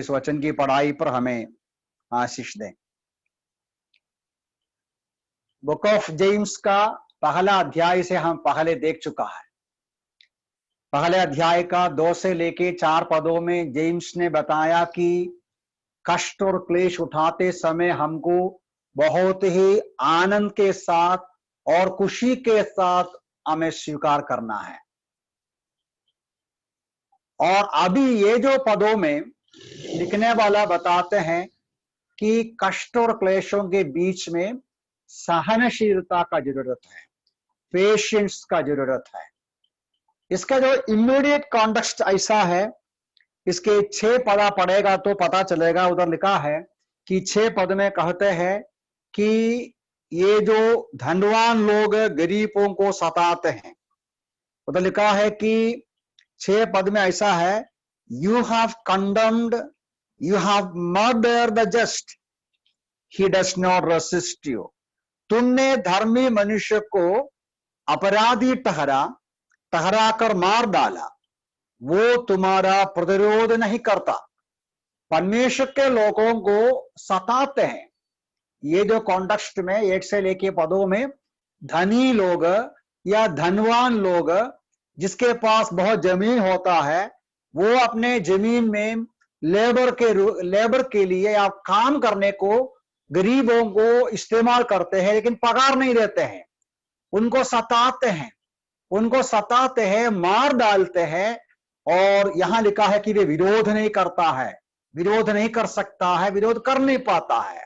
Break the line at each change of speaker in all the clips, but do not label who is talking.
इस वचन की पढ़ाई पर हमें आशीष दें। बुक ऑफ जेम्स का पहला अध्याय से हम पहले देख चुका है। पहले अध्याय का 2 से लेके 4 पदों में जेम्स ने बताया कि कष्ट और क्लेश उठाते समय हमको बहुत ही आनंद के साथ और खुशी के साथ हमें स्वीकार करना है। और अभी ये जो पदों में लिखने वाला बताते हैं कि कष्ट और क्लेशों के बीच में सहनशीलता का जरूरत है, पेशेंस का जरूरत है। इसका जो इमीडिएट कॉन्टेक्स्ट ऐसा है, इसके 6 पदा पढ़ेगा तो पता चलेगा। उधर लिखा है कि 6 पद में कहते हैं कि ये जो धनवान लोग गरीबों को सताते हैं। उधर लिखा है कि 6 पद में ऐसा है, you have condemned, you have murdered the just, he does not resist you. तुमने धर्मी मनुष्य को अपराधी ठहराकर मार डाला, वो तुम्हारा प्रतिरोध नहीं करता। परमेश्वर के लोगों को सताते हैं। ये जो कॉन्टेक्स्ट में 1 से लेके पदों में धनी लोग या धनवान लोग जिसके पास बहुत जमीन होता है, वो अपने जमीन में लेबर के लिए या काम करने को गरीबों को इस्तेमाल करते हैं, लेकिन पगार नहीं देते हैं। उनको सताते हैं, मार डालते हैं। और यहां लिखा है कि वे विरोध नहीं करता है, विरोध नहीं कर सकता है, विरोध कर नहीं पाता है।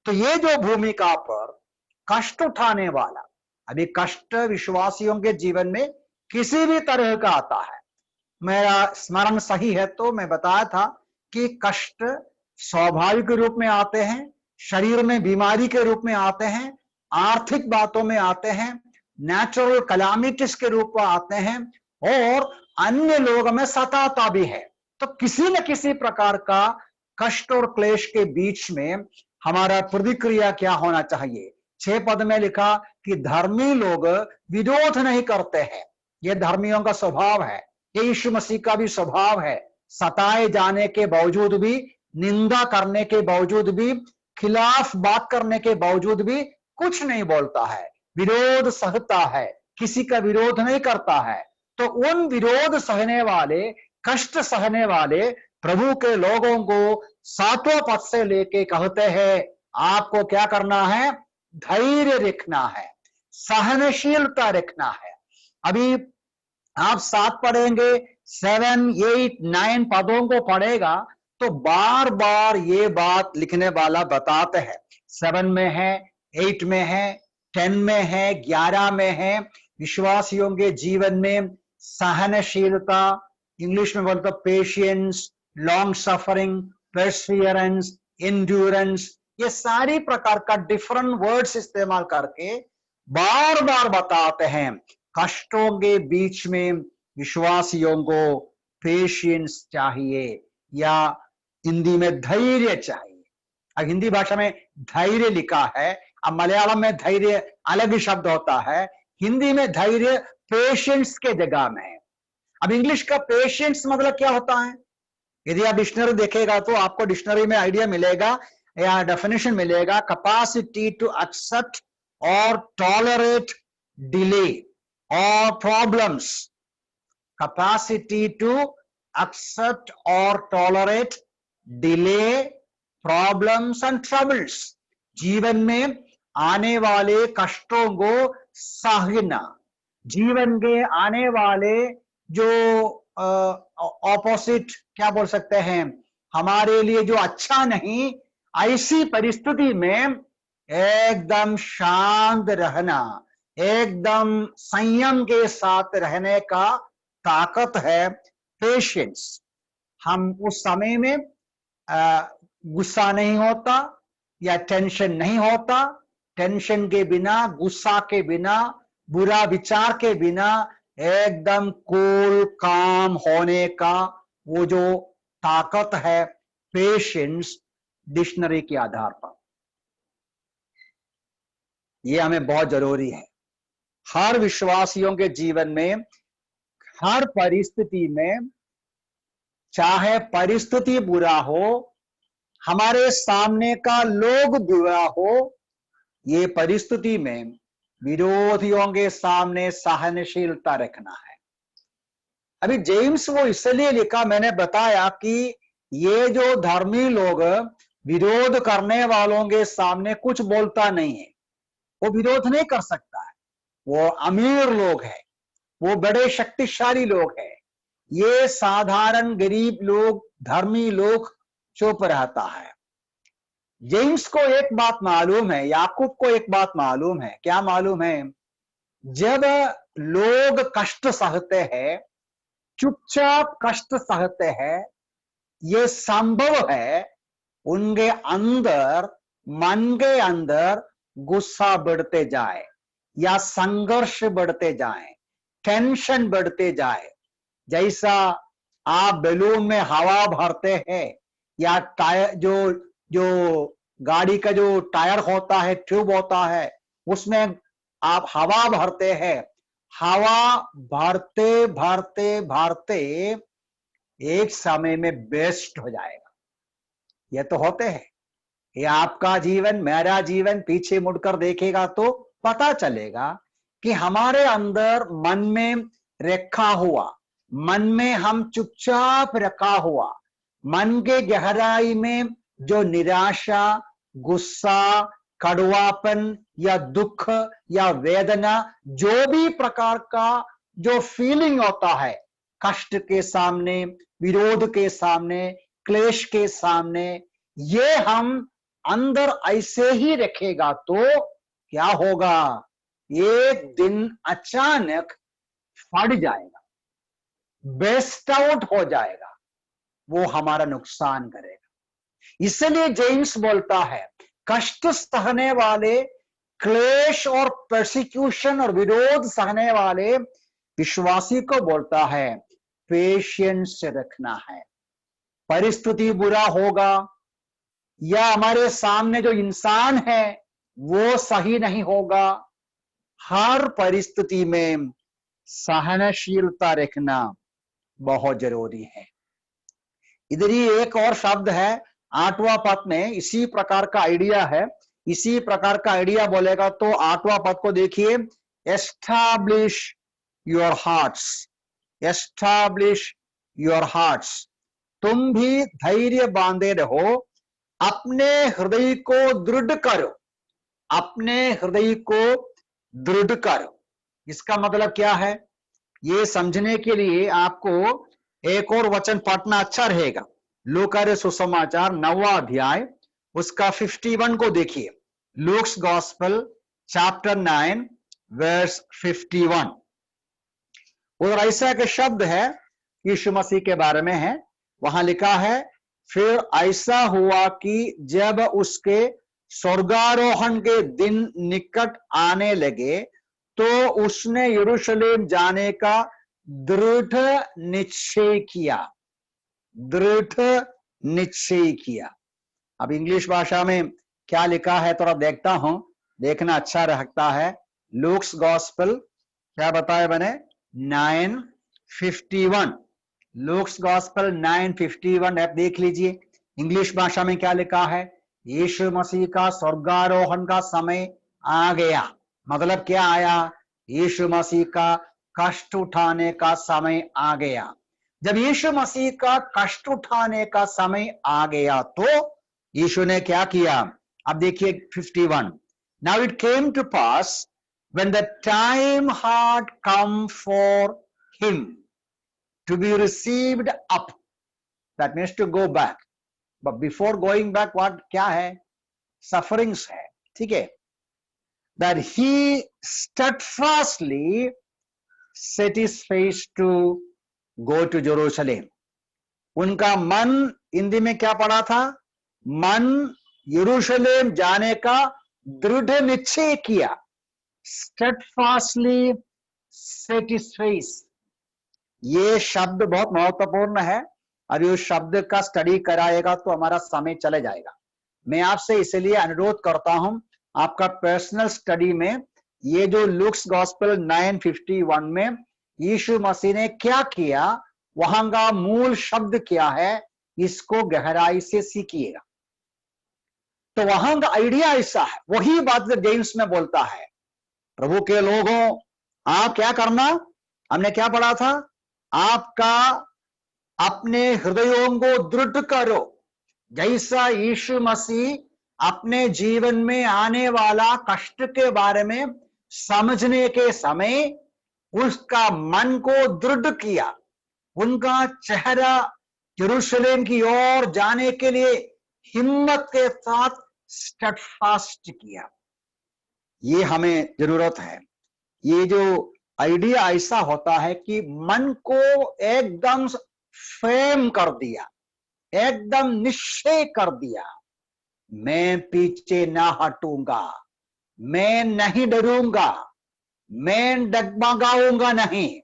तो ये जो भूमिका पर कष्ट उठाने वाला, अभी कष्ट विश्वासियों के जीवन में किसी भी तरह का आता है। मेरा स्मरण सही है तो मैं बताया था कि कष्ट स्वाभाविक रूप में आते हैं, शरीर में बीमारी के रूप में आते हैं, आर्थिक बातों में आते हैं, नेचुरल कैलामिटीज के रूप में आते हैं, और अन्य लोगों में सताता भी है। तो किसी न किसी प्रकार का कष्ट और क्लेश के बीच में हमारा प्रतिक्रिया क्या होना चाहिए। 6 पद में लिखा कि धर्मी लोग विरोध नहीं करते हैं। यह धर्मियों का स्वभाव है, ये यीशु मसीह का भी स्वभाव है। सताए जाने के बावजूद भी, निंदा करने के बावजूद भी, खिलाफ बात करने के बावजूद भी कुछ नहीं बोलता है, विरोध सहता है, किसी का विरोध नहीं करता है। तो उन विरोध सहने वाले, कष्ट सहने वाले प्रभु के लोगों को 7वां पद से लेके कहते हैं, आपको क्या करना है? धैर्य रखना है, सहनशीलता रखना है। अभी आप 7 पढ़ेंगे, 7, 8, 9 पदों को पढ़ेगा तो बार बार ये बात लिखने वाला बताते हैं। 7 में है, 8 में है, 10 में है, 11 में है। विश्वासियों के जीवन में सहनशीलता, इंग्लिश में बोलते patience, long suffering, perseverance, endurance, ये सारी प्रकार का डिफरेंट वर्ड्स इस्तेमाल करके बार बार बताते हैं कष्टों के बीच में विश्वासियों को पेशेंस चाहिए, या हिंदी में धैर्य चाहिए। अब हिंदी भाषा में धैर्य लिखा है, अब मलयालम में धैर्य अलग शब्द होता है, हिंदी में धैर्य पेशेंस के जगह में है। अब इंग्लिश का पेशेंस मतलब क्या होता है? यदि आप डिक्शनरी देखेगा तो आपको डिक्शनरी में आइडिया मिलेगा या डेफिनेशन मिलेगा, कैपेसिटी टू एक्सेप्ट और टॉलरेट डिले और प्रॉब्लम्स। कैपेसिटी टू एक्सेप्ट और tolerate delay, problems and troubles. जीवन में आने वाले कष्टों को सहना, जीवन के आने वाले जो ऑपोजिट क्या बोल सकते हैं, हमारे लिए जो अच्छा नहीं, ऐसी परिस्थिति में एकदम शांत रहना, एकदम संयम के साथ रहने का ताकत है पेशेंस। हम उस समय में गुस्सा नहीं होता या टेंशन नहीं होता। टेंशन के बिना, गुस्सा के बिना, बुरा विचार के बिना एकदम कूल काम होने का वो जो ताकत है पेशेंस, डिक्शनरी के आधार पर ये हमें बहुत जरूरी है। हर विश्वासियों के जीवन में, हर परिस्थिति में चाहे परिस्थिति बुरा हो, हमारे सामने का लोग बुरा हो, ये परिस्थिति में विरोधियों के सामने सहनशीलता रखना है। अभी जेम्स वो इसलिए लिखा, मैंने बताया कि ये जो धर्मी लोग विरोध करने वालों के सामने कुछ बोलता नहीं है, वो विरोध नहीं कर सकता है। वो अमीर लोग हैं, वो बड़े शक्तिशाली लोग हैं, ये साधारण गरीब लोग, धर्मी लोग चुप रहता है। जेम्स को एक बात मालूम है, याकूब को एक बात मालूम है। क्या मालूम है? जब लोग कष्ट सहते हैं, चुपचाप कष्ट सहते हैं, ये संभव है उनके अंदर, मन के अंदर गुस्सा बढ़ते जाए या संघर्ष बढ़ते जाए, टेंशन बढ़ते जाए। जैसा आप बैलून में हवा भरते हैं या टायर, जो गाड़ी का जो टायर होता है, ट्यूब होता है, उसमें आप हवा भरते हैं, हवा भरते भरते भरते एक समय में बेस्ट हो जाएगा। ये तो होते हैं। ये आपका जीवन, मेरा जीवन पीछे मुड़कर देखेगा तो पता चलेगा कि हमारे अंदर मन में रखा हुआ, मन में हम चुपचाप रखा हुआ, मन के गहराई में जो निराशा, गुस्सा, कड़वापन या दुख या वेदना, जो भी प्रकार का जो फीलिंग होता है, कष्ट के सामने, विरोध के सामने, क्लेश के सामने, ये हम अंदर ऐसे ही रखेगा तो क्या होगा? एक दिन अचानक फट जाएगा, बेस्ट आउट हो जाएगा, वो हमारा नुकसान करेगा। इसलिए जेम्स बोलता है, कष्ट सहने वाले, क्लेश और परसिक्यूशन और विरोध सहने वाले विश्वासी को बोलता है पेशेंस रखना है। परिस्थिति बुरा होगा या हमारे सामने जो इंसान है वो सही नहीं होगा, हर परिस्थिति में सहनशीलता रखना बहुत जरूरी है। इधर ही एक और शब्द है 8वां पद में, इसी प्रकार का आइडिया है। इसी प्रकार का आइडिया बोलेगा तो 8वां पद को देखिए, establish your hearts, establish your hearts, तुम भी धैर्य बांधे रहो, अपने हृदय को दृढ़ करो, अपने हृदय को दृढ़ करो। इसका मतलब क्या है? ये समझने के लिए आपको एक और वचन पढ़ना अच्छा रहेगा। लूका रे सुसमाचार 9वां अध्याय, उसका 51 को देखिए। Luke's gospel chapter 9 verse 51। और ऐसा के शब्द है यीशु मसीह के बारे में है। वहां लिखा है, फिर ऐसा हुआ कि जब उसके स्वर्गारोहण के दिन निकट आने लगे तो उसने यरूशलेम जाने का दृढ़ निश्चय किया, दृढ़ निश्चय किया। अब इंग्लिश भाषा में क्या लिखा है थोड़ा देखता हूं, देखना अच्छा रहता है। लूक्स गॉस्पेल क्या बताया मैंने? 9:51। लूक्स गॉस्पेल 9:51 आप देख लीजिए। इंग्लिश भाषा में क्या लिखा है? यीशु मसीह का स्वर्गारोहण का समय आ गया। मतलब क्या आया? यीशु मसीह का कष्ट उठाने का समय आ गया। जब यीशु मसीह का कष्ट उठाने का समय आ गया तो यीशु ने क्या किया? अब देखिए 51। Now it came to pass when the time had come for him to be received up, that means to go back, but before going back what क्या है? Sufferings है, ठीक है? That he steadfastly set his face to go to Jerusalem. उनका मन, हिंदी में क्या पढ़ा था? मन यरूशलेम जाने का दृढ़ निश्चय किया। steadfastly set his face, ये शब्द बहुत महत्वपूर्ण है। अभी उस शब्द का स्टडी कराएगा तो हमारा समय चले जाएगा। मैं आपसे इसलिए अनुरोध करता हूं, आपका पर्सनल स्टडी में ये जो लूक्स गॉस्पेल 9:51 में यीशु मसीह ने क्या किया वहां का मूल शब्द क्या है, इसको गहराई से सीखिएगा। तो वहां का आइडिया ऐसा है, वही बात जेम्स में बोलता है, प्रभु के लोगों, आप क्या करना, हमने क्या पढ़ा था, आपका अपने हृदयों को दृढ़ करो, जैसा यीशु मसीह अपने जीवन में आने वाला कष्ट के बारे में समझने के समय उसका मन को दृढ़ किया, उनका चेहरा यरूशलेम की ओर जाने के लिए हिम्मत के साथ स्टेडफास्ट किया। ये हमें जरूरत है। ये जो आइडिया ऐसा होता है कि मन को एकदम फेम कर दिया, एकदम निश्चय कर दिया, मैं पीछे ना हटूंगा, मैं नहीं डरूंगा, मैं डगमगाऊंगा नहीं,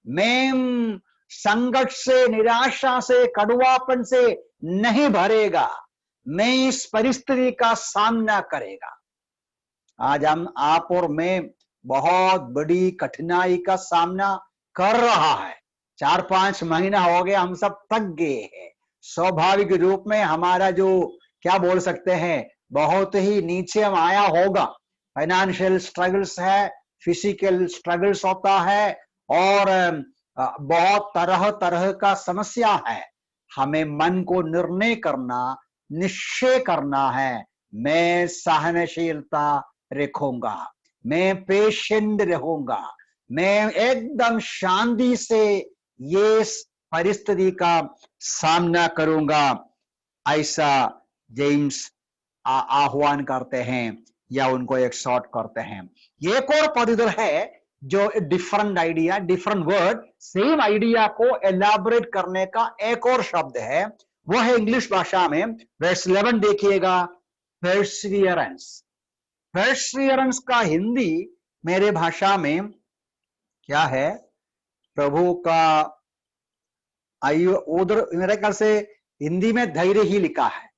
मैं संकट से, निराशा से, कड़वापन से नहीं भरेगा, मैं इस परिस्थिति का सामना करेगा। आज हम, आप और मैं बहुत बड़ी कठिनाई का सामना कर रहा है। 4-5 महीना हो गया, हम सब थक गए हैं। स्वाभाविक रूप में हमारा जो क्या बोल सकते हैं, बहुत ही नीचे हम आया होगा। फाइनेंशियल स्ट्रगल्स है, फिजिकल स्ट्रगल्स होता है, और बहुत तरह तरह का समस्या है। हमें मन को निर्णय करना, निश्चय करना है, मैं सहनशीलता रखूंगा, मैं पेशेंट रहूंगा, मैं एकदम शांति से ये परिस्थिति का सामना करूंगा, ऐसा जेम्स आह्वान करते हैं या उनको एक शॉर्ट करते हैं। एक और पद इधर है जो different idea, different word, same idea को एलाबोरेट करने का एक और शब्द है, वो है इंग्लिश भाषा में, वर्स 11 देखिएगा, परसिवियरेंस। परसिवियरेंस का हिंदी मेरे भाषा में क्या है, प्रभु का आयु, उधर मेरे ख्याल से हिंदी में धैर्य ही लिखा है,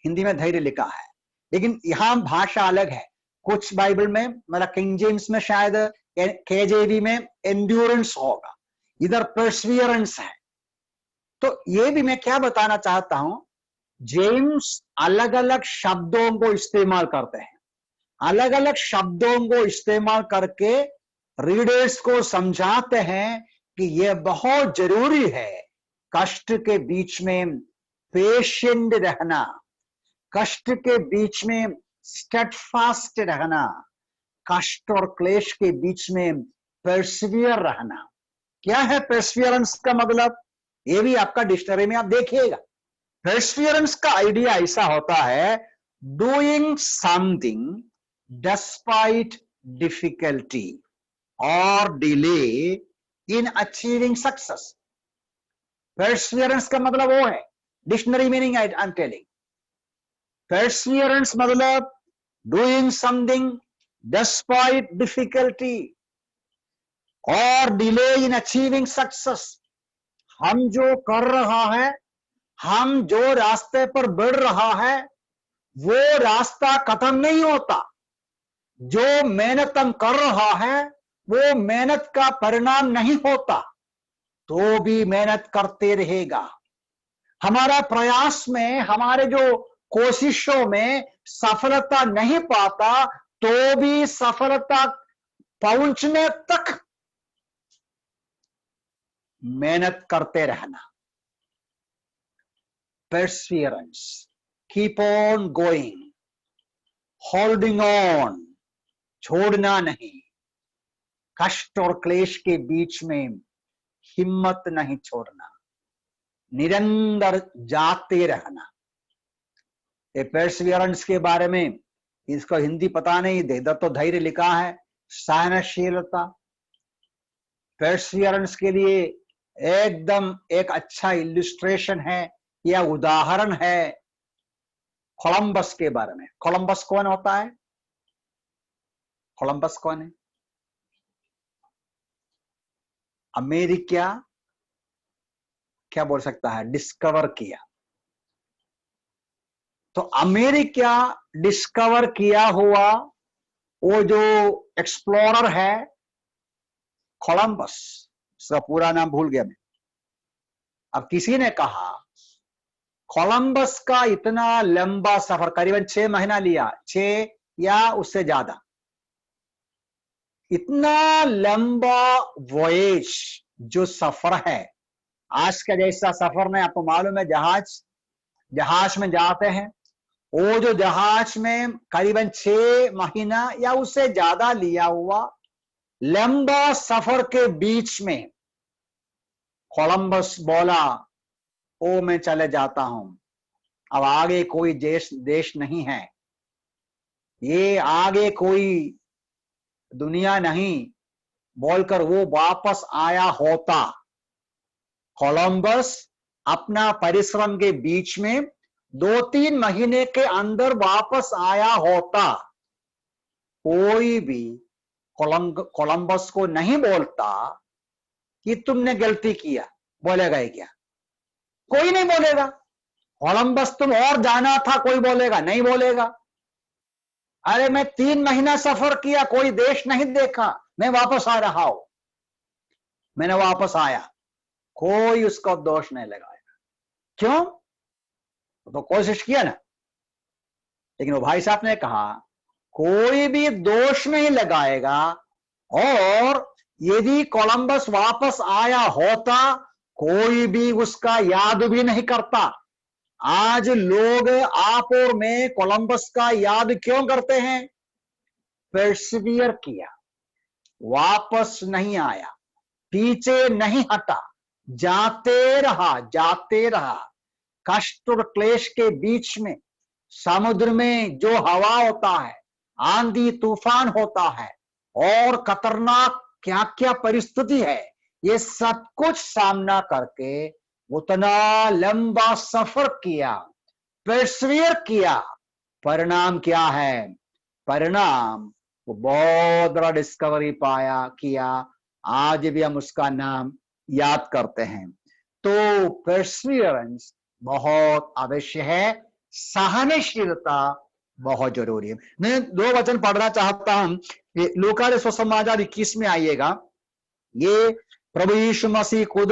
हिंदी में धैर्य लिखा है, लेकिन यहां भाषा अलग है। कुछ बाइबल में, मतलब किंग जेम्स में शायद, केजेवी में एंड्योरेंस होगा, इधर परसिवियरेंस है। तो ये भी मैं क्या बताना चाहता हूं, जेम्स अलग अलग शब्दों को इस्तेमाल करते हैं, अलग अलग शब्दों को इस्तेमाल करके रीडर्स को समझाते हैं कि यह बहुत जरूरी है कष्ट के बीच में पेशेंट रहना, कष्ट के बीच में स्टेडफास्ट रहना, कष्ट और क्लेश के बीच में परसिवियर रहना। क्या है परसिवियरेंस का मतलब, ये भी आपका डिक्शनरी में आप देखिएगा। परसिवियरेंस का आइडिया ऐसा होता है, डूइंग समथिंग डिस्पाइट डिफिकल्टी और delay in achieving success. Perseverance का मतलब वो है, dictionary meaning I am telling. Perseverance मतलब डूइंग समथिंग डिस्पाइट डिफिकल्टी और डिले इन अचीविंग सक्सेस। हम जो कर रहा है, हम जो रास्ते पर बढ़ रहा है, वो रास्ता खत्म नहीं होता। जो मेहनत हम कर रहा है, वो मेहनत का परिणाम नहीं होता, तो भी मेहनत करते रहेगा। हमारा प्रयास में, हमारे जो कोशिशों में सफलता नहीं पाता, तो भी सफलता पहुंचने तक मेहनत करते रहना। Perseverance, keep on going, holding on, छोड़ना नहीं, कष्ट और क्लेश के बीच में हिम्मत नहीं छोड़ना, निरंतर जाते रहना। ये परसिवियरेंस के बारे में, इसको हिंदी पता नहीं, इधर तो धैर्य लिखा है, सहनशीलता। परसिवियरेंस के लिए एकदम एक अच्छा इलिस्ट्रेशन है या उदाहरण है कोलंबस के बारे में। कोलंबस कौन होता है, कोलंबस कौन है? अमेरिका क्या बोल सकता है, डिस्कवर किया। तो अमेरिका डिस्कवर किया हुआ वो जो एक्सप्लोरर है कोलंबस, उसका पूरा नाम भूल गया मैं, अब किसी ने कहा कोलंबस का इतना लंबा सफर, करीबन 6 महीना लिया, 6 या उससे ज्यादा, इतना लंबा वॉयेज जो सफर है, आज का जैसा सफर नहीं, आपको मालूम है, जहाज में जाते हैं, वो जो जहाज में करीबन 6 महीना या उससे ज्यादा लिया हुआ लंबा सफर के बीच में कोलंबस बोला, ओ मैं चले जाता हूं, अब आगे कोई देश नहीं है, ये आगे कोई दुनिया नहीं, बोलकर वो वापस आया होता। कोलंबस अपना परिश्रम के बीच में 2-3 महीने के अंदर वापस आया होता, कोई भी कोलंबस को नहीं बोलता कि तुमने गलती किया, बोलेगा ही क्या? कोई नहीं बोलेगा। कोलंबस तुम और जाना था, कोई बोलेगा? नहीं बोलेगा। अरे मैं 3 महीना सफर किया, कोई देश नहीं देखा, मैं वापस आ रहा हूं, मैंने वापस आया, कोई उसका दोष नहीं लगाएगा। क्यों? तो कोशिश किया ना। लेकिन वो भाई साहब ने कहा कोई भी दोष नहीं लगाएगा, और यदि कोलंबस वापस आया होता कोई भी उसका याद भी नहीं करता। आज लोग, आप और मैं, कोलंबस का याद क्यों करते हैं? परसिवियर किया, वापस नहीं आया, पीछे नहीं हटा, जाते रहा। कष्ट और क्लेश के बीच में, समुद्र में जो हवा होता है, आंधी तूफान होता है, और खतरनाक क्या क्या परिस्थिति है, ये सब कुछ सामना करके उतना लंबा सफर किया, परसिवियर किया। परिणाम क्या है? परिणाम वो बहुत बड़ा डिस्कवरी किया। आज भी हम उसका नाम याद करते हैं। तो परसिवियरेंस बहुत आवश्यक है, सहनशीलता बहुत जरूरी है। मैं 2 वचन पढ़ना चाहता हूं, लूका सुसमाचार 21 में आइएगा। ये प्रभु यीशु मसीह खुद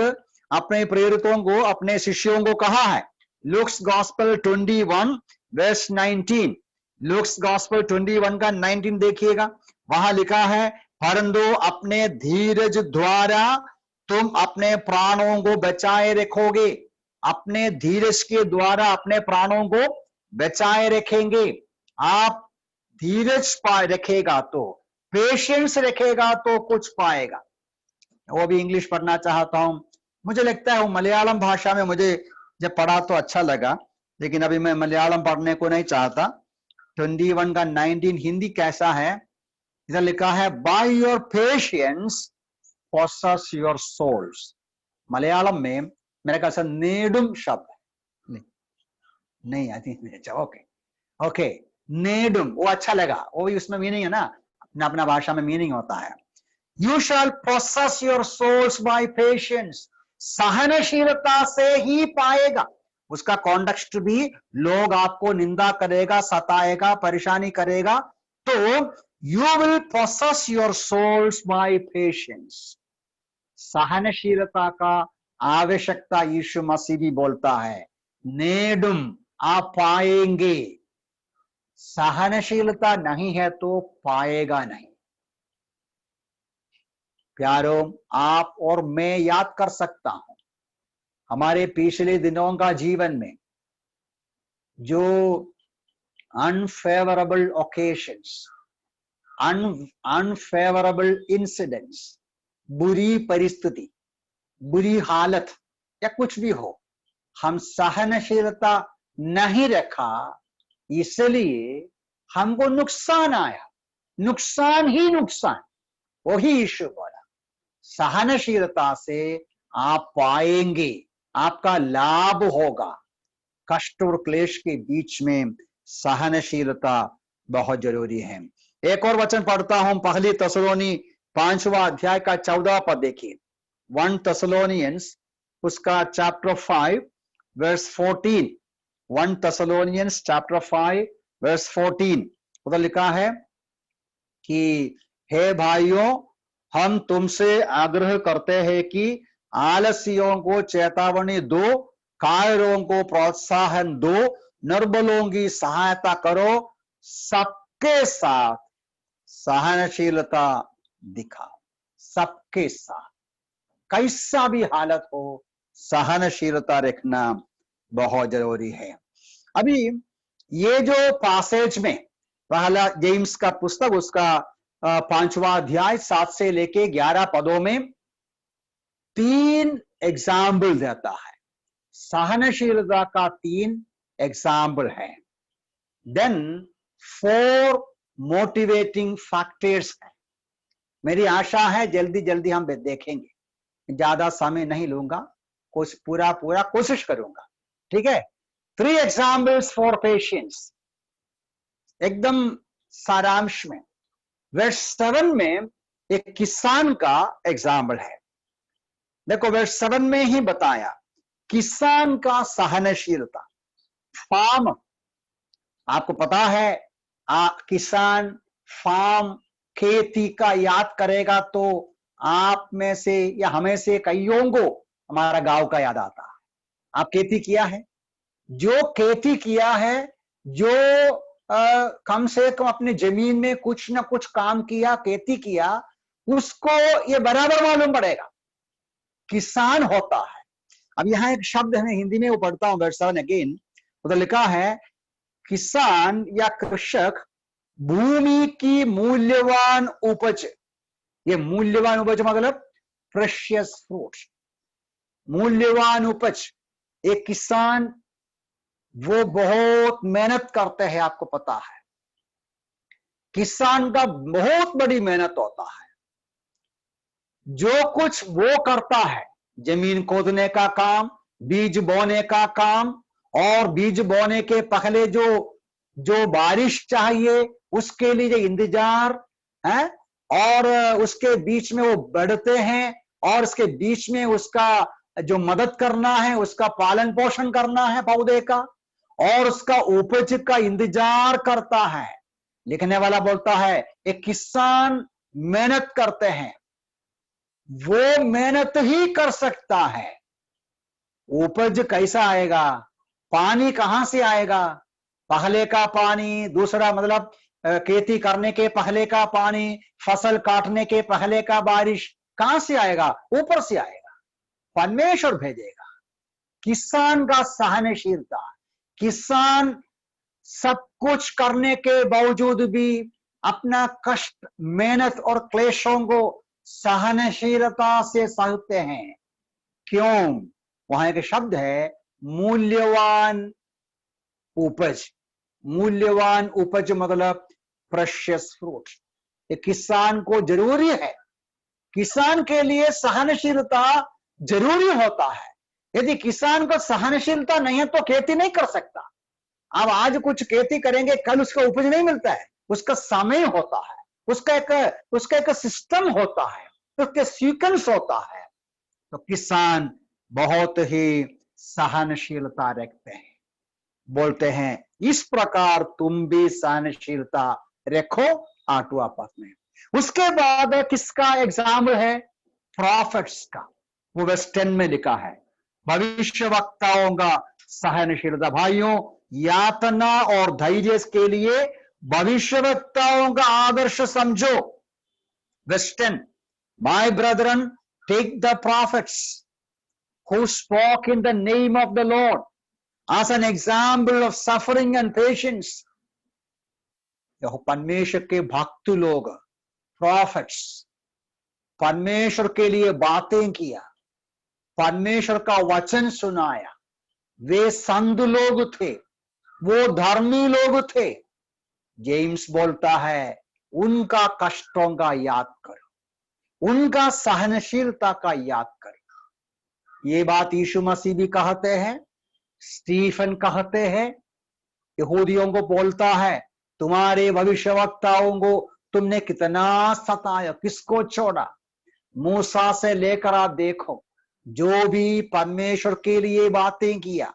अपने प्रेरितों को, अपने शिष्यों को कहा है। Luke's gospel 21 verse 19, Luke's gospel 21 का 19 देखिएगा। वहां लिखा है, परंतु अपने धीरज द्वारा तुम अपने प्राणों को बचाए रखोगे। अपने धीरज के द्वारा अपने प्राणों को बचाए रखेंगे। आप धीरज रखेगा तो, पेशेंस रखेगा तो कुछ पाएगा। वो भी इंग्लिश पढ़ना चाहता हूं। मुझे लगता है वो मलयालम भाषा में मुझे जब पढ़ा तो अच्छा लगा, लेकिन अभी मैं मलयालम पढ़ने को नहीं चाहता। 21 का 19 हिंदी कैसा है? इधर लिखा है, by your patience possess your souls। Malayalam में मेरे ख्याल से नेडुम शब्द नहीं आती। अच्छा, ओके, नेडुम, वो अच्छा लगा, वो भी उसमें मीनिंग है ना, अपना अपना भाषा में मीनिंग होता है। You shall possess your souls by patience। सहनशीलता से ही पाएगा। उसका कॉन्टेक्स्ट भी, लोग आपको निंदा करेगा, सताएगा, परेशानी करेगा, तो you will possess your souls by patience। सहनशीलता का आवश्यकता यीशु मसीह भी बोलता है। नेडुम, आप पाएंगे। सहनशीलता नहीं है तो पाएगा नहीं। प्यारो, आप और मैं याद कर सकता हूं हमारे पिछले दिनों का जीवन में जो अनफेवरेबल ओकेशंस, अनफेवरेबल इंसिडेंट्स, बुरी परिस्थिति, बुरी हालत या कुछ भी हो, हम सहनशीलता नहीं रखा, इसलिए हमको नुकसान आया, नुकसान ही नुकसान। वही यीशु बोला, सहनशीलता से आप पाएंगे, आपका लाभ होगा। कष्ट और क्लेश के बीच में सहनशीलता बहुत जरूरी है। एक और वचन पढ़ता हूं, पहली तसलोनी 5वां अध्याय का 14 पद देखिए। 1 Thessalonians उसका chapter 5 verse 14। 1 Thessalonians chapter 5 verse 14, उधर लिखा है कि हे भाइयों, हम तुमसे आग्रह करते हैं कि आलसियों को चेतावनी दो, कायरों को प्रोत्साहन दो, निर्बलों की सहायता करो, सबके साथ सहनशीलता दिखाओ। सबके साथ कैसा भी हालत हो, सहनशीलता रखना बहुत जरूरी है। अभी ये जो पैसेज में पहला जेम्स का पुस्तक, उसका 5वां अध्याय 7 से लेके 11 पदों में 3 एग्जाम्पल देता है। सहनशीलता का 3 एग्जाम्पल है। देन 4 मोटिवेटिंग फैक्टर्स है। मेरी आशा है जल्दी जल्दी हम देखेंगे, ज्यादा समय नहीं लूंगा, कुछ पूरा कोशिश करूंगा, ठीक है। 3 एग्जाम्पल्स फॉर पेशेंस, एकदम सारांश में। वर्स 7 में एक किसान का एग्जाम्पल है। देखो वर्स 7 में ही बताया किसान का सहनशीलता। फार्म, आपको पता है किसान फार्म खेती का याद करेगा तो आप में से या हमें से कईयों को हमारा गांव का याद आता है। आप खेती किया है? जो खेती किया है, जो कम से कम अपनी जमीन में कुछ ना कुछ काम किया, खेती किया, उसको ये बराबर मालूम पड़ेगा किसान होता है। अब यहां एक शब्द है, हिंदी में वो पढ़ता हूं वर्स 7 अगेन। उधर लिखा है किसान या कृषक भूमि की मूल्यवान उपज। ये मूल्यवान उपज मतलब प्रेशियस फ्रूट, मूल्यवान उपज। एक किसान वो बहुत मेहनत करते हैं, आपको पता है किसान का बहुत बड़ी मेहनत होता है। जो कुछ वो करता है, जमीन खोदने का काम, बीज बोने का काम, और बीज बोने के पहले जो बारिश चाहिए उसके लिए जो इंतजार है, और उसके बीच में वो बढ़ते हैं, और उसके बीच में उसका जो मदद करना है, उसका पालन पोषण करना है पौधे का, और उसका उपज का इंतजार करता है। लिखने वाला बोलता है एक किसान मेहनत करते हैं, वो मेहनत ही कर सकता है। उपज कैसा आएगा, पानी कहां से आएगा, पहले का पानी, दूसरा मतलब खेती करने के पहले का पानी, फसल काटने के पहले का बारिश कहां से आएगा, ऊपर से आएगा, परमेश्वर भेजेगा। किसान का सहनशीलता, किसान सब कुछ करने के बावजूद भी अपना कष्ट, मेहनत और क्लेशों को सहनशीलता से सहते हैं। क्यों? वहां एक शब्द है मूल्यवान उपज। मूल्यवान उपज मतलब प्रेशियस फ्रूट। ये किसान को जरूरी है, किसान के लिए सहनशीलता जरूरी होता है। यदि किसान को सहनशीलता नहीं है तो खेती नहीं कर सकता। अब आज कुछ खेती करेंगे, कल उसका उपज नहीं मिलता है, उसका समय होता है, उसका एक सिस्टम होता है, उसके सीक्वेंस होता है। तो किसान बहुत ही सहनशीलता रखते हैं। बोलते हैं इस प्रकार तुम भी सहनशीलता रखो, 8वां पद में। उसके बाद किसका एग्जाम्पल है? प्रॉफिट्स का। वो वर्स 10 में लिखा है भविष्य वक्ताओं का सहनशीलता। भाइयों, यातना और धैर्य के लिए भविष्य वक्ताओं का आदर्श समझो। Verse 10, my brethren, take the prophets who spoke in the name of the Lord as an example of suffering and patience. परमेश्वर के भक्त लोग, प्रॉफिट्स, परमेश्वर के लिए बातें किया, परमेश्वर का वचन सुनाया, वे संत लोग थे, वो धर्मी लोग थे। जेम्स बोलता है उनका कष्टों का याद करो, उनका सहनशीलता का याद करो। ये बात यीशु मसीह भी कहते हैं, स्टीफन कहते हैं, यहूदियों को बोलता है तुम्हारे भविष्यवक्ताओं को तुमने कितना सताया, किसको छोड़ा। मूसा से लेकर आप देखो, जो भी परमेश्वर के लिए बातें किया,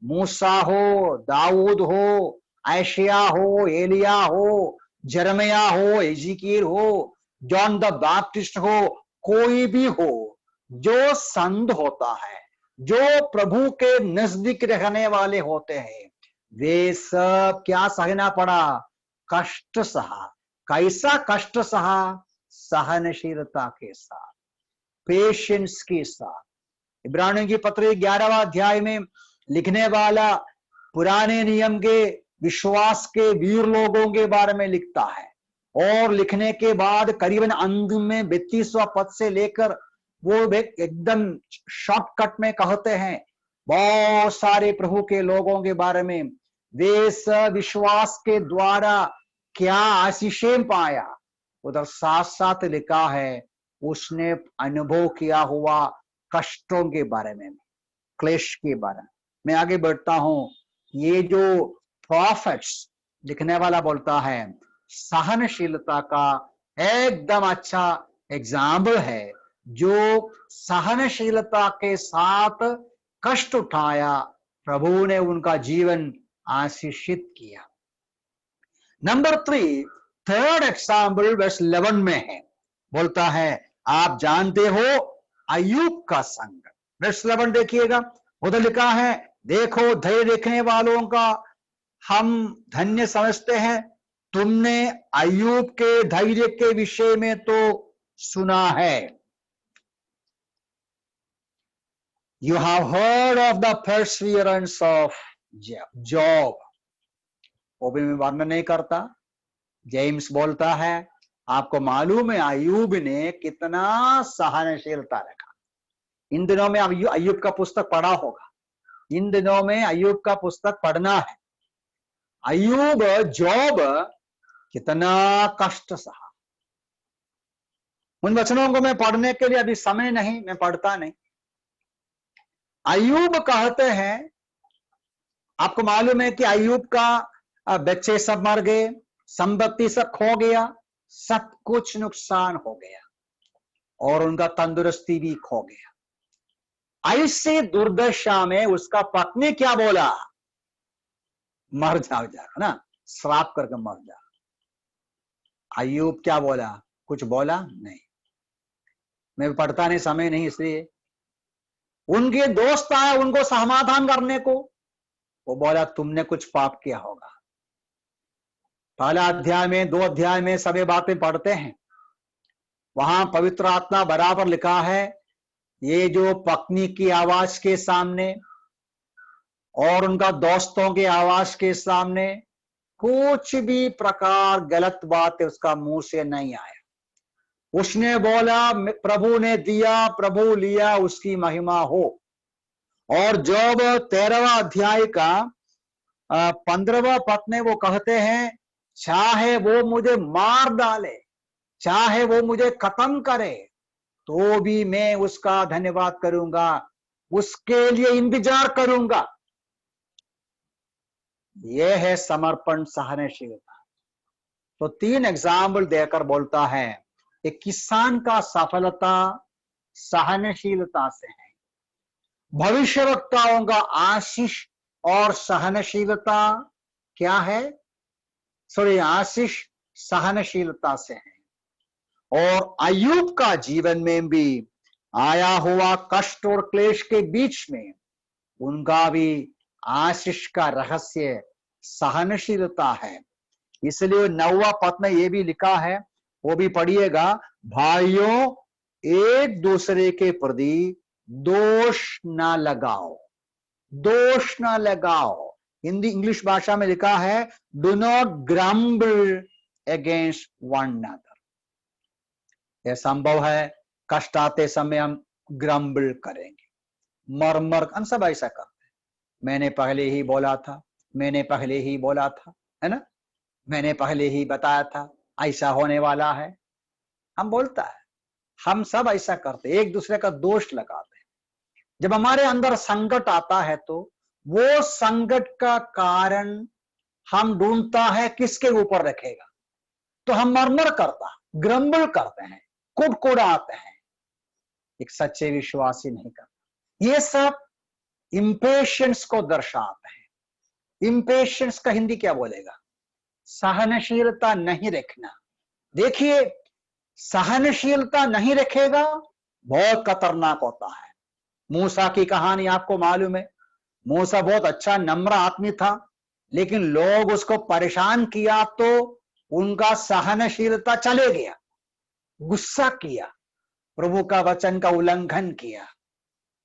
मूसा हो, दाऊद हो, ऐशिया हो, एलिया हो, जरमया हो, एजिकियल हो, जॉन द बैप्टिस्ट हो, कोई भी हो, जो संत होता है, जो प्रभु के नजदीक रहने वाले होते हैं, वे सब क्या सहना पड़ा? कष्ट सहा। कैसा कष्ट सहा? सहनशीलता के साथ, पेशेंस के साथ। इब्रानियों की पत्री 11वां अध्याय में लिखने वाला पुराने नियम के विश्वास के वीर लोगों के बारे में लिखता है, और लिखने के बाद करीबन अंत में 32वां पद से लेकर वो एकदम शॉर्टकट में कहते हैं बहुत सारे प्रभु के लोगों के बारे में, वे विश्वास के द्वारा क्या आशीषें पाया। उधर साथ साथ लिखा है उसने अनुभव किया हुआ कष्टों के बारे में, क्लेश के बारे में। मैं आगे बढ़ता हूं। ये जो प्रॉफिट्स लिखने वाला बोलता है सहनशीलता का एकदम अच्छा एग्जाम्पल है, जो सहनशीलता के साथ कष्ट उठाया, प्रभु ने उनका जीवन आशीषित किया। नंबर 3, थर्ड एग्जाम्पल वर्स 11 में है, बोलता है आप जानते हो अय्यूब का संकट। वर्स 11 देखिएगा, उधर लिखा है देखो धैर्य रखने वालों का हम धन्य समझते हैं, तुमने अय्यूब के धैर्य के विषय में तो सुना है। You have heard of the perseverance of Job। वो भी मैं वर्णन नहीं करता। जेम्स बोलता है आपको मालूम है अय्यूब ने कितना सहनशीलता रखा। इन दिनों में अय्यूब का पुस्तक पढ़ा होगा, इन दिनों में अय्यूब का पुस्तक पढ़ना है। अय्यूब, जॉब कितना कष्ट सहा। उन वचनों को मैं पढ़ने के लिए अभी समय नहीं, मैं पढ़ता नहीं। अय्यूब कहते हैं, आपको मालूम है कि अय्यूब का बच्चे सब मर गए, संपत्ति सब खो गया, सब कुछ नुकसान हो गया, और उनका तंदुरुस्ती भी खो गया। ऐसे दुर्दशा में उसका पत्नी क्या बोला? मर जाओ जाकर ना, श्राप करके मर जाओ। अय्यूब क्या बोला? कुछ बोला नहीं। मैं पढ़ता नहीं, समय नहीं, इसलिए। उनके दोस्त आए उनको समाधान करने को, वो बोला तुमने कुछ पाप किया होगा। पहला अध्याय में, 2 अध्याय में सभी बातें पढ़ते हैं, वहां पवित्र आत्मा बराबर लिखा है ये जो पत्नी की आवाज के सामने और उनका दोस्तों के आवाज के सामने कुछ भी प्रकार गलत बात उसका मुंह से नहीं आया। उसने बोला प्रभु ने दिया, प्रभु लिया, उसकी महिमा हो। और जॉब 13वां अध्याय का 15वां पद में वो कहते हैं चाहे वो मुझे मार डाले, चाहे वो मुझे खत्म करे, तो भी मैं उसका धन्यवाद करूंगा, उसके लिए इंतजार करूंगा। यह है समर्पण, सहनशीलता। तो 3 एग्जाम्पल देकर बोलता है एक किसान का सफलता सहनशीलता से है, भविष्यवक्ताओं का आशीष और सहनशीलता क्या है? सॉरी, आशीष सहनशीलता से है। और अय्यूब का जीवन में भी आया हुआ कष्ट और क्लेश के बीच में उनका भी आशीष का रहस्य सहनशीलता है। इसलिए 9वां पद में यह भी लिखा है, वो भी पढ़िएगा, भाइयों एक दूसरे के प्रति दोष ना लगाओ, दोष ना लगाओ। हिंदी इंग्लिश भाषा में लिखा है do not grumble against one another. यह संभव है कष्ट आते समय हम ग्रम्बल करेंगे, मर हम सब ऐसा करते हैं, मैंने पहले ही बोला था, मैंने पहले ही बोला था, है ना, मैंने पहले ही बताया था ऐसा होने वाला है, हम बोलता है। हम सब ऐसा करते, एक दूसरे का दोष लगाते हैं। जब हमारे अंदर संकट आता है तो वो संकट का कारण हम ढूंढता है किसके ऊपर रखेगा, तो हम मरमर करता, ग्रम्बल करते हैं, कुड़कुड़ाते हैं। एक सच्चे विश्वासी नहीं करता। ये सब इंपेशेंस को दर्शाते हैं। इंपेशेंस का हिंदी क्या बोलेगा? सहनशीलता नहीं रखना। देखिए, सहनशीलता नहीं रखेगा बहुत खतरनाक होता है। मूसा की कहानी आपको मालूम है। मूसा बहुत अच्छा नम्र आदमी था, लेकिन लोग उसको परेशान किया तो उनका सहनशीलता चले गया, गुस्सा किया, प्रभु का वचन का उल्लंघन किया,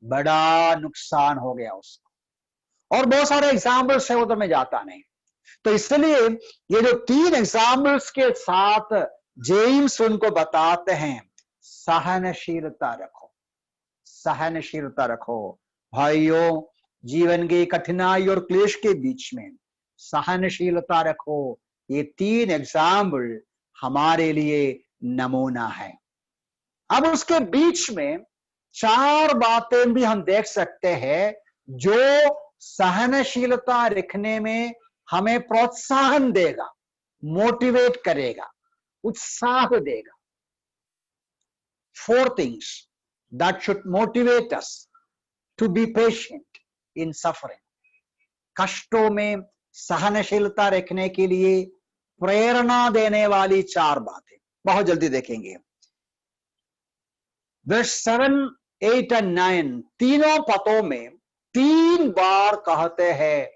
बड़ा नुकसान हो गया उसको। और बहुत सारे एग्जाम्पल्स है, वो तो मैं जाता नहीं। तो इसलिए ये जो 3 एग्जाम्पल्स के साथ जेम्स उनको बताते हैं, सहनशीलता रखो, सहनशीलता रखो भाइयों। जीवन की कठिनाई और क्लेश के बीच में सहनशीलता रखो। ये 3 एग्जाम्पल हमारे लिए नमूना है। अब उसके बीच में 4 बातें भी हम देख सकते हैं जो सहनशीलता रखने में हमें प्रोत्साहन देगा, मोटिवेट करेगा, उत्साह देगा। 4 things that should motivate us to be patient in suffering. कष्टों में सहनशीलता रखने के लिए प्रेरणा देने वाली 4 बातें बहुत जल्दी देखेंगे। वर्स 7, 8 और 9 तीनों पदों में 3 बार कहते हैं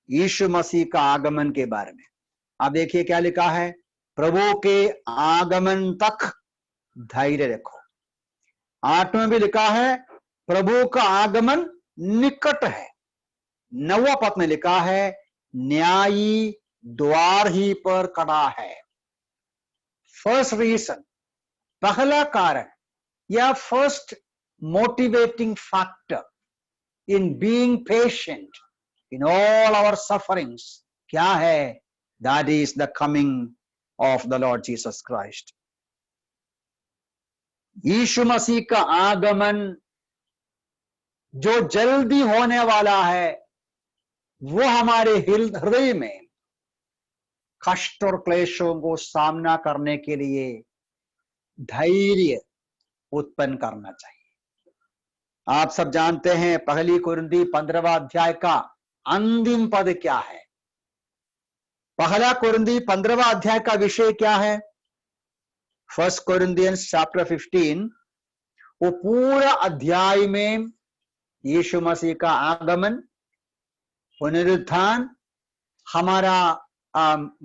यीशु मसीह का आगमन के बारे में। अब देखिए क्या लिखा है, प्रभु के आगमन तक धैर्य रखो। 8 में भी लिखा है प्रभु का आगमन निकट है। 9वां पद में लिखा है न्यायी द्वार ही पर खड़ा है। फर्स्ट रीजन, पहला कारण या first motivating factor in being patient in all our sufferings क्या है? That is the coming of the Lord Jesus Christ. यीशु मसीह का आगमन जो जल्दी होने वाला है, वो हमारे हृदय में कष्ट और क्लेशों को सामना करने के लिए धैर्य उत्पन्न करना चाहिए। आप सब जानते हैं पहली कुरिन्थी 15वां अध्याय का अंतिम पद क्या है? पहला कुरिन्थी 15वां अध्याय का विषय क्या है? फर्स्ट कोरिन्थियंस चैप्टर 15, वो पूरा अध्याय में यीशु मसीह का आगमन, पुनरुत्थान, हमारा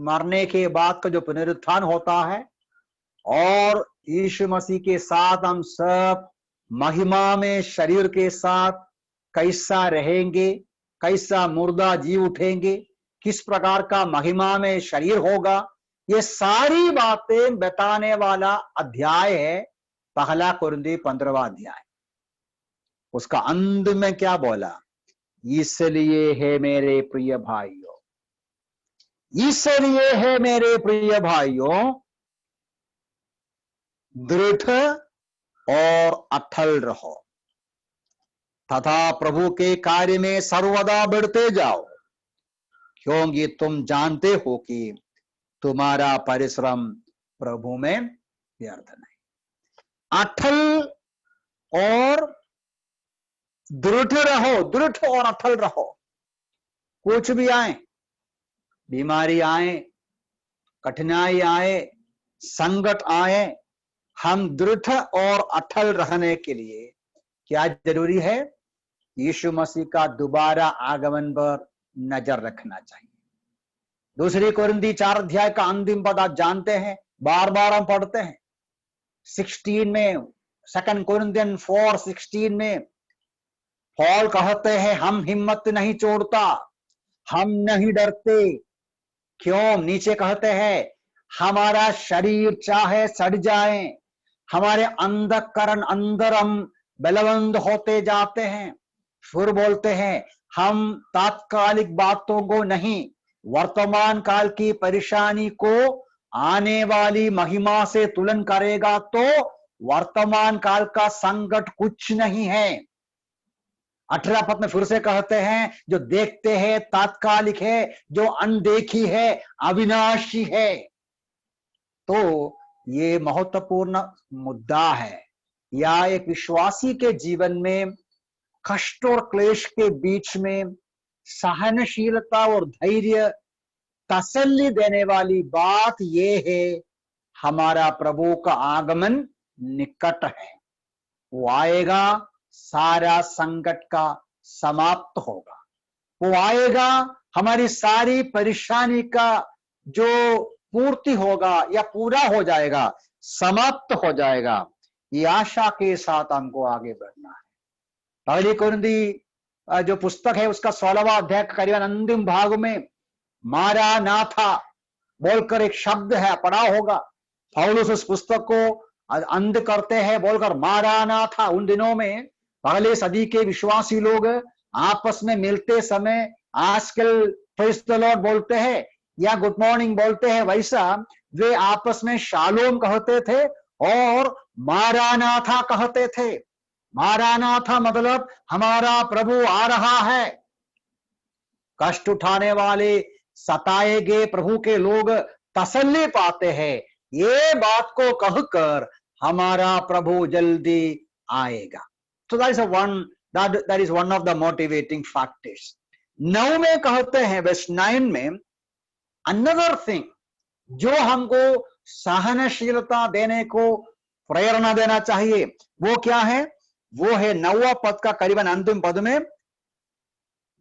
मरने के बाद का जो पुनरुत्थान होता है, और यीशु मसीह के साथ हम सब महिमा में शरीर के साथ कैसा रहेंगे, कैसा मुर्दा जी उठेंगे, किस प्रकार का महिमा में शरीर होगा, ये सारी बातें बताने वाला अध्याय है पहला कुरिन्थी 15वां अध्याय। उसका अंत में क्या बोला? इसलिए है मेरे प्रिय भाइयों, इसलिए है मेरे प्रिय भाइयों, दृढ़ और अटल रहो तथा प्रभु के कार्य में सर्वदा बढ़ते जाओ, क्योंकि तुम जानते हो कि तुम्हारा परिश्रम प्रभु में व्यर्थ नहीं। अटल और दृढ़ रहो, दृढ़ और अटल रहो। कुछ भी आए, बीमारी आए, कठिनाई आए, संकट आए, हम दृढ़ और अटल रहने के लिए क्या जरूरी है? यीशु मसीह का दोबारा आगमन पर नजर रखना चाहिए। दूसरी कोरिन्थी 4 अध्याय का अंतिम पद आप जानते हैं, बार बार हम पढ़ते हैं। 16 में, 2 कोरिन्थियन 4:16 में पौल कहते हैं हम हिम्मत नहीं छोड़ता, हम नहीं डरते। क्यों? नीचे कहते हैं हमारा शरीर चाहे सड़ जाए, हमारे अंधकरण अंदर हम बलवंत होते जाते हैं। फिर बोलते हैं हम तात्कालिक बातों को नहीं, वर्तमान काल की परेशानी को आने वाली महिमा से तुलन करेगा तो वर्तमान काल का संकट कुछ नहीं है। 18 पद में फिर से कहते हैं जो देखते हैं तात्कालिक है, जो अनदेखी है अविनाशी है। तो ये महत्वपूर्ण मुद्दा है, या एक विश्वासी के जीवन में कष्ट और क्लेश के बीच में सहनशीलता और धैर्य तसल्ली देने वाली बात यह है हमारा प्रभु का आगमन निकट है। वो आएगा, सारा संकट का समाप्त होगा। वो आएगा, हमारी सारी परेशानी का जो पूर्ति होगा या पूरा हो जाएगा, समाप्त हो जाएगा। ये आशा के साथ हमको आगे बढ़ना है। पहली कुरिन्ती जो पुस्तक है उसका 16वां अध्याय करीबन अंतिम भाग में मारानाथा बोलकर एक शब्द है, पढ़ा होगा। पौलुस उस पुस्तक को अंत करते हैं बोलकर मारानाथा। उन दिनों में पहले सदी के विश्वासी लोग आपस में मिलते समय आजकल प्रेज़ द लॉर्ड बोलते हैं या गुड मॉर्निंग बोलते हैं, वैसा वे आपस में शालोम कहते थे और मारानाथा कहते थे। मारानाथा मतलब हमारा प्रभु आ रहा है। कष्ट उठाने वाले, सताए गए प्रभु के लोग तसल्ली पाते हैं, ये बात को कहकर हमारा प्रभु जल्दी आएगा। So that is one of the motivating factors. 9 में कहते हैं, verse 9 में, another thing जो हमको सहनशीलता देने को प्रेरणा देना चाहिए, वो क्या है? वो है 9वां पद का करीबन अंतिम पद में,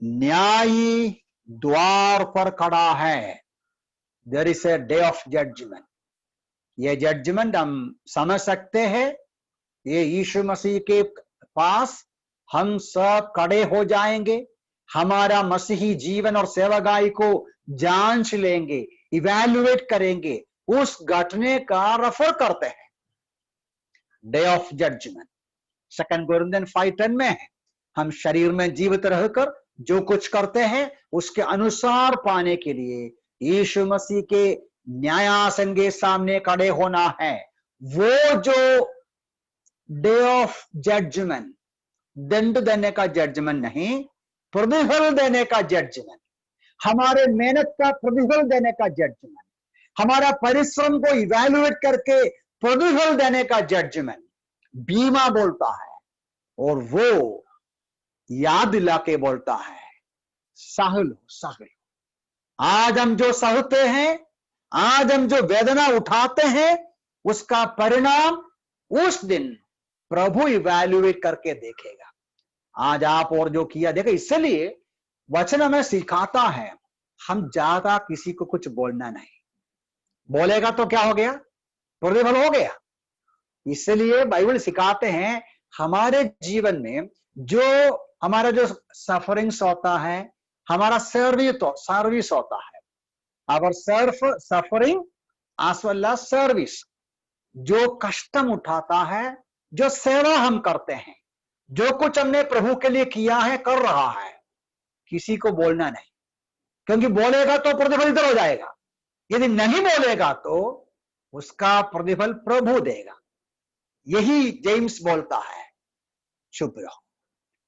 न्यायी द्वार पर खड़ा है। There is a day of judgment. ये जजमेंट हम समझ सकते हैं, ये यीशु मसीह के पास हम सब खड़े हो जाएंगे, हमारा मसीही जीवन और सेवागाई को जांच लेंगे, इवैल्यूएट करेंगे। उस घटने का रेफर करते हैं डे ऑफ जजमेंट। 2 कोरिन्थियन 5:10 में है, हम शरीर में जीवित रहकर जो कुछ करते हैं उसके अनुसार पाने के लिए यीशु मसीह के न्यायासन के सामने खड़े होना है। वो जो डे ऑफ जजमेंट, दंड देने का जजमेंट नहीं, प्रतिफल देने का जजमेंट, हमारे मेहनत का प्रतिफल देने का जजमेंट, हमारा परिश्रम को इवैल्यूएट करके प्रतिफल देने का जजमेंट बीमा बोलता है। और वो याद दिला के बोलता है, सहल सहल। आज हम जो सहते हैं, आज हम जो वेदना उठाते हैं, उसका परिणाम उस दिन प्रभु इवैल्यूएट करके देखेगा। आज आप और जो किया देखो, इसलिए वचन हमें सिखाता है हम ज्यादा किसी को कुछ बोलना नहीं। बोलेगा तो क्या हो गया? प्रतिफल हो गया। इसलिए बाइबल सिखाते हैं हमारे जीवन में जो हमारा जो सफरिंग्स होता है, हमारा सर्विस होता है, our suffering as well as service, जो कष्टम उठाता है, जो सेवा हम करते हैं, जो कुछ हमने प्रभु के लिए किया है, कर रहा है, किसी को बोलना नहीं। क्योंकि बोलेगा तो प्रतिफल इधर हो जाएगा, यदि नहीं बोलेगा तो उसका प्रतिफल प्रभु देगा। यही जेम्स बोलता है, चुप रहो,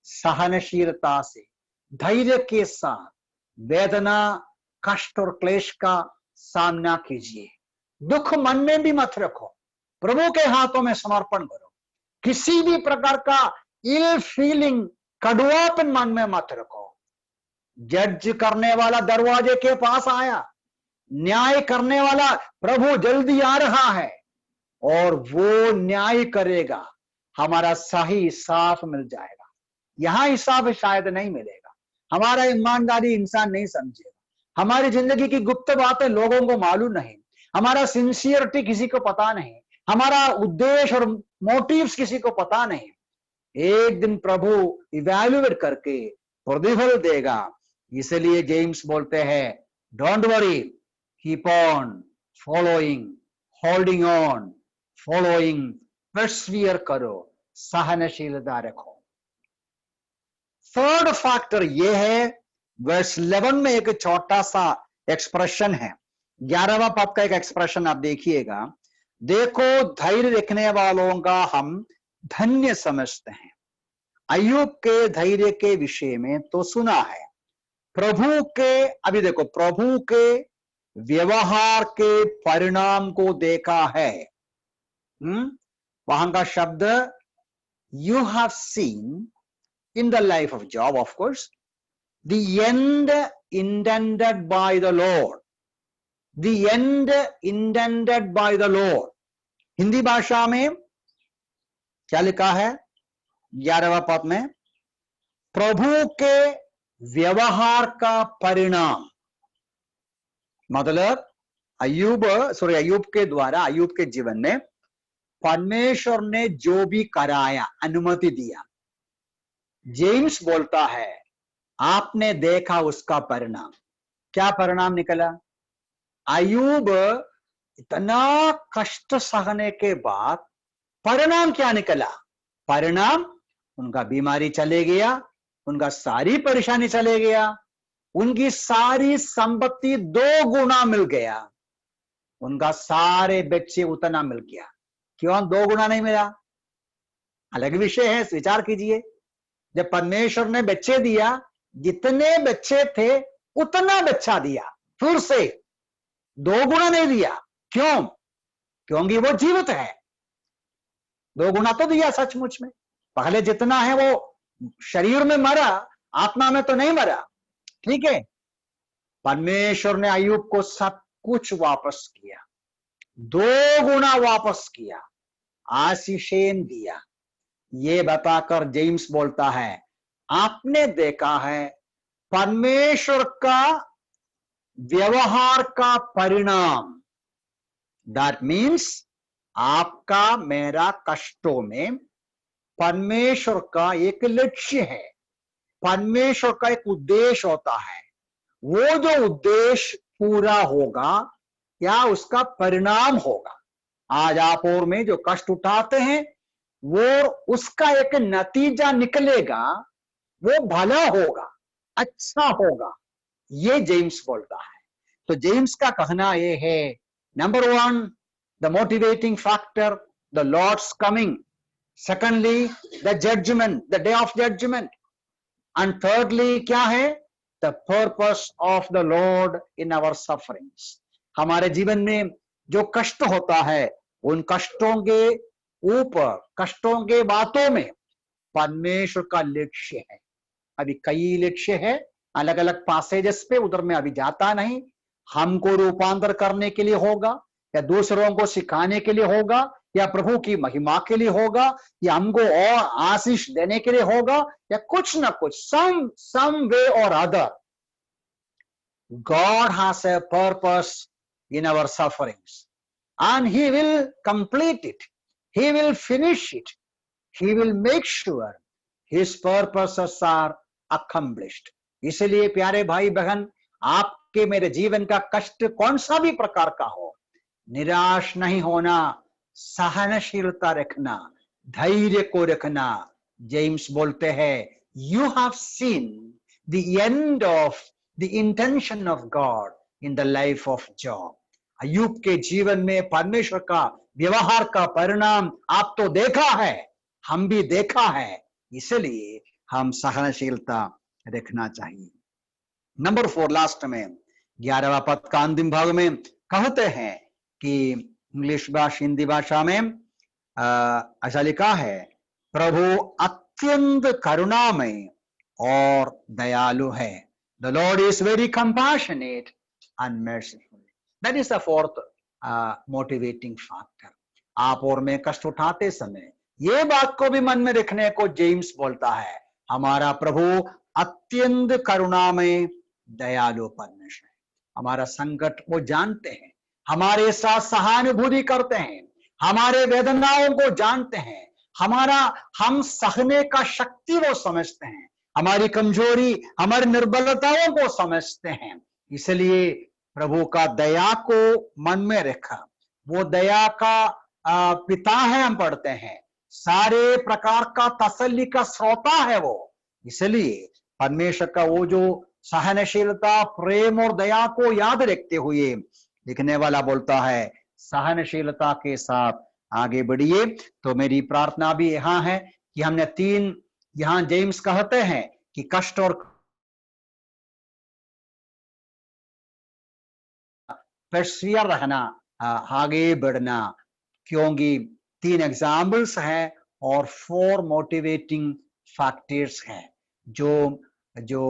सहनशीलता से, धैर्य के साथ वेदना, कष्ट और क्लेश का सामना कीजिए। दुख मन में भी मत रखो, प्रभु के हाथों में समर्पण करो। किसी भी प्रकार का इल फीलिंग, कड़वापन मन में मत रखो। जज करने वाला दरवाजे के पास आया, न्याय करने वाला प्रभु जल्दी आ रहा है और वो न्याय करेगा। हमारा सही हिसाब मिल जाएगा। यहां हिसाब शायद नहीं मिलेगा, हमारा ईमानदारी इंसान नहीं समझेगा, हमारी जिंदगी की गुप्त बातें लोगों को मालूम नहीं, हमारा सिंसियरिटी किसी को पता नहीं, हमारा उद्देश्य और मोटिव्स किसी को पता नहीं। एक दिन प्रभु इवैल्यूएट करके प्रतिफल देगा। इसलिए जेम्स बोलते हैं, don't worry, keep on following, holding on, following, persevere करो, सहनशीलता रखो। थर्ड फैक्टर ये है, वर्स 11 में एक छोटा सा एक्सप्रेशन है, 11वां पद का एक एक्सप्रेशन आप देखिएगा। देखो, धैर्य रखने वालों का हम धन्य समझते हैं। अय्यूब के धैर्य के विषय में तो सुना है, प्रभु के, अभी देखो, प्रभु के व्यवहार के परिणाम को देखा है। वहां का शब्द you have scene in the life of Job, of course, the end intended by the Lord, the end intended by the Lord। Hindi भाषा में क्या लिखा है? 11वां पद में प्रभु के व्यवहार का परिणाम, मतलब अय्यूब के द्वारा, अय्यूब के जीवन में परमेश्वर ने जो भी कराया, अनुमति दिया, जेम्स बोलता है आपने देखा उसका परिणाम। क्या परिणाम निकला? अय्यूब इतना कष्ट सहने के बाद परिणाम क्या निकला? परिणाम उनका बीमारी चले गया, उनका सारी परेशानी चले गया, उनकी सारी संपत्ति 2 गुना मिल गया, उनका सारे बच्चे उतना मिल गया। क्यों 2 गुना नहीं मिला? अलग विषय है, विचार कीजिए। जब परमेश्वर ने बच्चे दिया, जितने बच्चे थे उतना बच्चा दिया, फिर से 2 गुना नहीं दिया। क्यों? क्योंकि वो जीवित है। 2 गुना तो दिया सचमुच में। पहले जितना है वो शरीर में मरा, आत्मा में तो नहीं मरा। ठीक है, परमेश्वर ने अय्यूब को सब कुछ वापस किया, 2 गुना वापस किया, आशीषें दिया। ये बताकर जेम्स बोलता है आपने देखा है परमेश्वर का व्यवहार का परिणाम। दैट मीन्स आपका मेरा कष्टों में परमेश्वर का एक लक्ष्य है, परमेश्वर का एक उद्देश्य होता है। वो जो उद्देश्य पूरा होगा या उसका परिणाम होगा। आज आप और में जो कष्ट उठाते हैं वो उसका एक नतीजा निकलेगा, वो भला होगा, अच्छा होगा। ये जेम्स बोलता है। तो जेम्स का कहना ये है, number 1 the motivating factor the Lord's coming, secondly the judgment, the day of judgment, and thirdly क्या है? The purpose of the Lord in our sufferings. हमारे जीवन में जो कष्ट होता है, उन कष्टों के ऊपर, कष्टों के बातों में परमेश्वर का लक्ष्य है। अभी कई लक्ष्य है अलग अलग पैसेजेस पे, उधर में अभी जाता नहीं। हमको रूपांतर करने के लिए होगा, या दूसरों को सिखाने के लिए होगा, या प्रभु की महिमा के लिए होगा, या हमको और आशीष देने के लिए होगा, या कुछ ना कुछ some way or other God has a purpose in our sufferings and he will complete it, he will finish it, he will make sure his purposes are accomplished। इसलिए प्यारे भाई बहन, आपके मेरे जीवन का कष्ट कौन सा भी प्रकार का हो, निराश नहीं होना, सहनशीलता रखना, धैर्य को रखना। जेम्स बोलते हैं you have seen the end of the intention of God in the life of Job. अय्यूब के जीवन में परमेश्वर का व्यवहार का परिणाम आप तो देखा है, हम भी देखा है, इसलिए हम सहनशीलता रखना चाहिए। नंबर 4 लास्ट में 11वां पद का अंतिम भाग में कहते हैं कि इंग्लिश भाषा, हिंदी भाषा में ऐसा लिखा है, प्रभु अत्यंत करुणामय और दयालु है। The Lord is very compassionate and merciful. That is the 4th motivating factor. आप और मैं कष्ट उठाते समय ये बात को भी मन में रखने को जेम्स बोलता है, हमारा प्रभु अत्यंत करुणामय दयालु परमेश्वर है। हमारा संकट वो जानते हैं, हमारे साथ सहानुभूति करते हैं, हमारे वेदनाओं को जानते हैं, हम सहने का शक्ति वो समझते हैं, हमारी कमजोरी, हमारी निर्बलताओं को समझते हैं। इसलिए प्रभु का दया को मन में रखा, वो दया का पिता है, हम पढ़ते हैं, सारे प्रकार का तसल्ली का श्रोता है वो। इसलिए परमेश्वर का वो जो सहनशीलता, प्रेम और दया को याद रखते हुए लिखने वाला बोलता है सहनशीलता के साथ आगे बढ़िए। तो मेरी प्रार्थना भी यहाँ है कि हमने 3 यहाँ जेम्स कहते हैं कि कष्ट और पर्सियर रहना, आगे बढ़ना, क्योंकि 3 एग्जाम्पल्स हैं और 4 मोटिवेटिंग फैक्टर्स हैं। जो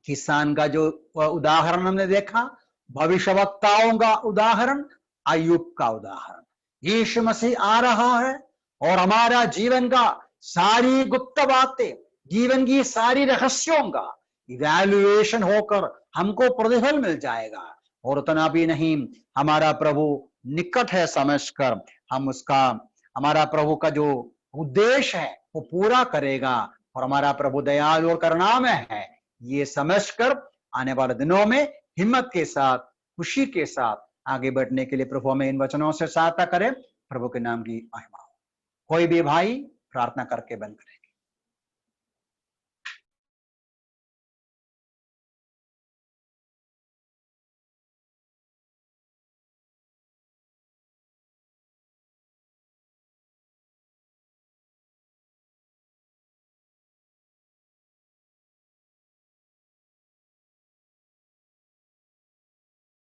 किसान का जो उदाहरण हमने देखा, भविष्यवक्ताओं का उदाहरण, अय्यूब का उदाहरण, यीशु मसीह आ रहा है और हमारा जीवन का सारी गुप्त बातें, जीवन की सारी रहस्यों का इवैल्यूएशन होकर हमको प्रतिफल मिल जाएगा। और उतना भी नहीं, हमारा प्रभु निकट है समझकर हम उसका, हमारा प्रभु का जो उद्देश्य है वो पूरा करेगा, और हमारा प्रभु दयालु और करुणामय है, ये समझकर आने वाले दिनों में हिम्मत के साथ, खुशी के साथ आगे बढ़ने के लिए प्रभु हमें इन वचनों से सहायता करे। प्रभु के नाम की महिमा हो। कोई भी भाई प्रार्थना करके बंद करे।